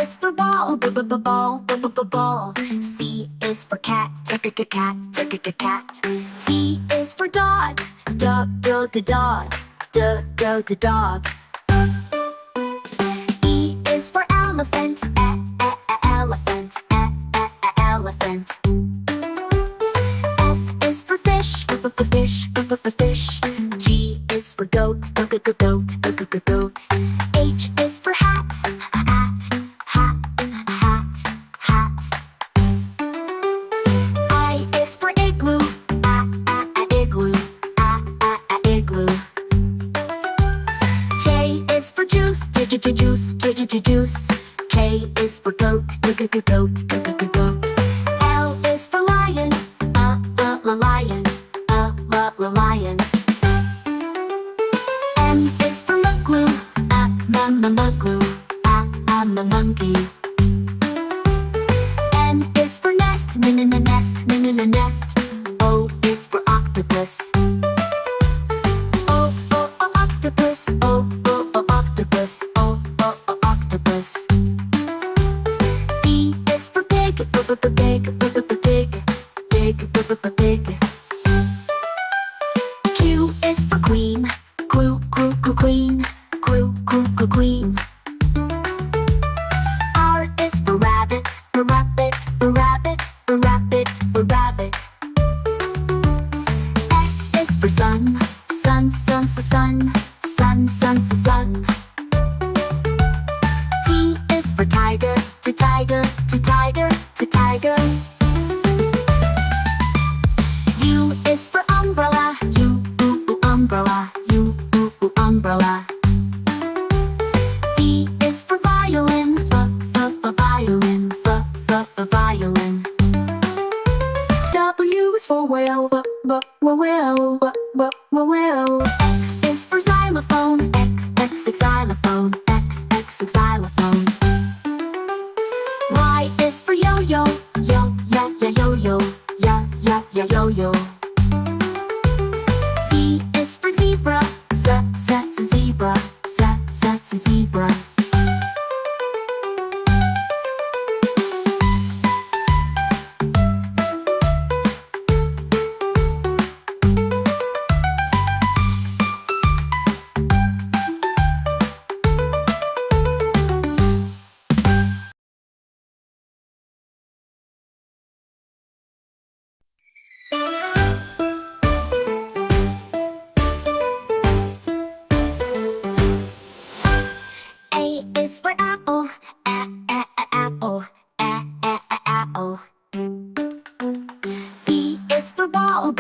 is for ball, ball, ball. C is for cat, cat, cat. D is for dog, dog, dog, dog. E is for elephant, elephant, elephant. F is for fish, fish. G is for goat, goat. H is for hat, hat. I is for igloo, igloo. J is for juice, juice. K is for goat, goat. L is for lion, lion. M is for mugloo, monkey. N is for nest, nest. O is for octopus. Octopus. P is for pig, pig. Q is for queen, queen. R is for rabbit, rabbit. S is for sun, sun. T is for tiger, tiger. U is for umbrella, umbrella. V is for violin, violin. W is for whale, whale. X is for xylophone, xylophone. Y is for yo-yo, yo-yo. Z is for zebra, zebra. A is for apple, apple. B is for ball,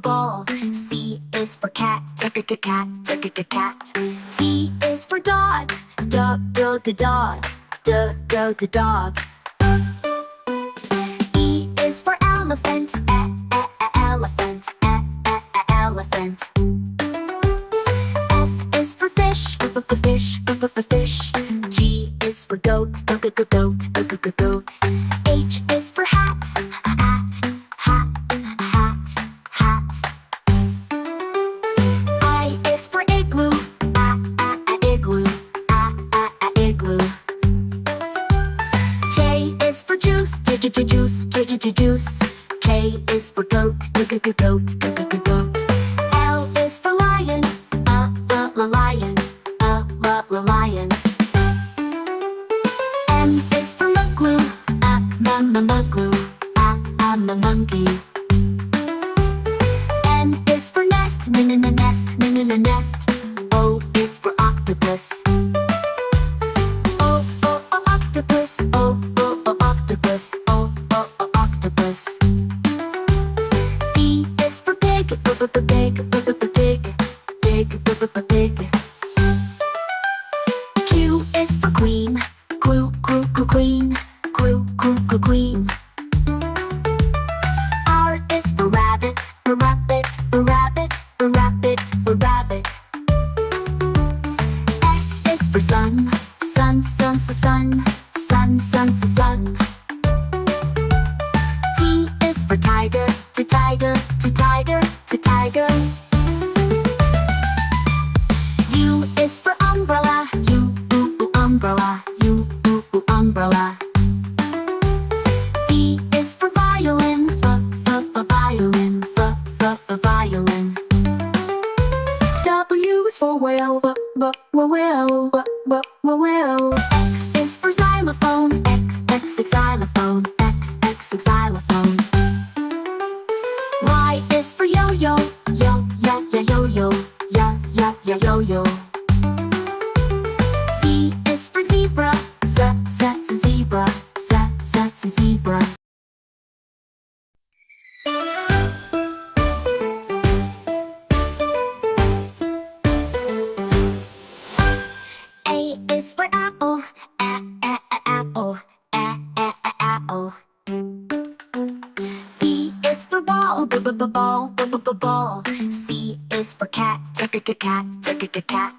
ball. C is for cat, cat. D is for dog, dog. E is for elephant, elephant. F is for fish, fish. G is for goat, goat. H is for hat, hat. I is for igloo, igloo. J is for juice, juice. K is for goat, goat. L is for lion, lion. M is for mugloo, monkey. N is for nest, nest. O is for octopus. Octopus. P is for pig, pig. Q is for queen, queen. R is for rabbit, rabbit. S is for sun. T is for tiger, tiger. U is for umbrella, umbrella. ball, ball. C is for cat, cat, cat.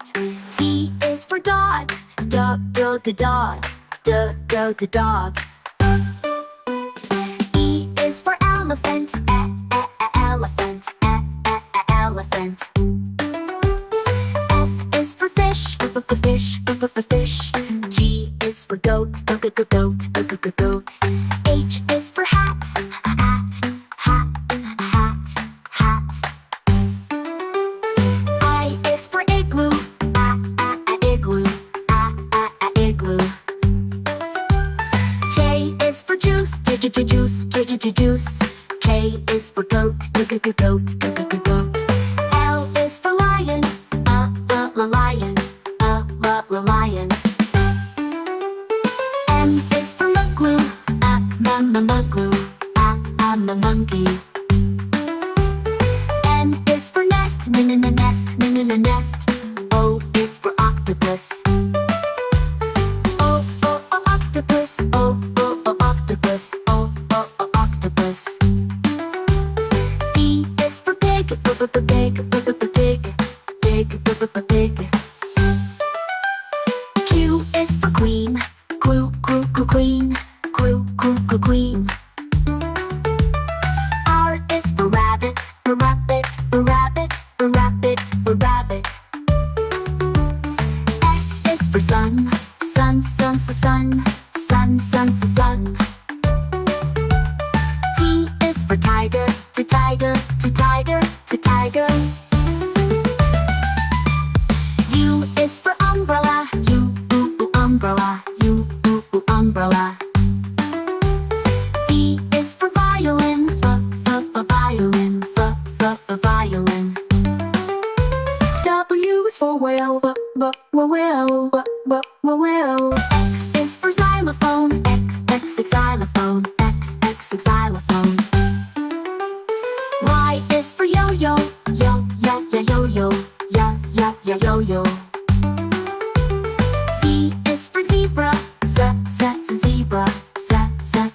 D is for dog, dog, dog, dog. E is for elephant, elephant, elephant. F is for fish, fish. G is for goat, goat. H is for hat, hat. I is for igloo, igloo. J is for juice, juice. K is for goat, goat. L is for lion, lion. M is for mugloo, monkey. N is for nest, nest. O is for octopus. Octopus. Octopus. P is for pig, pig. Q is for queen, queen. R is for rabbit, rabbit. S is for sun, sun. T is for tiger, tiger. U is for umbrella, umbrella.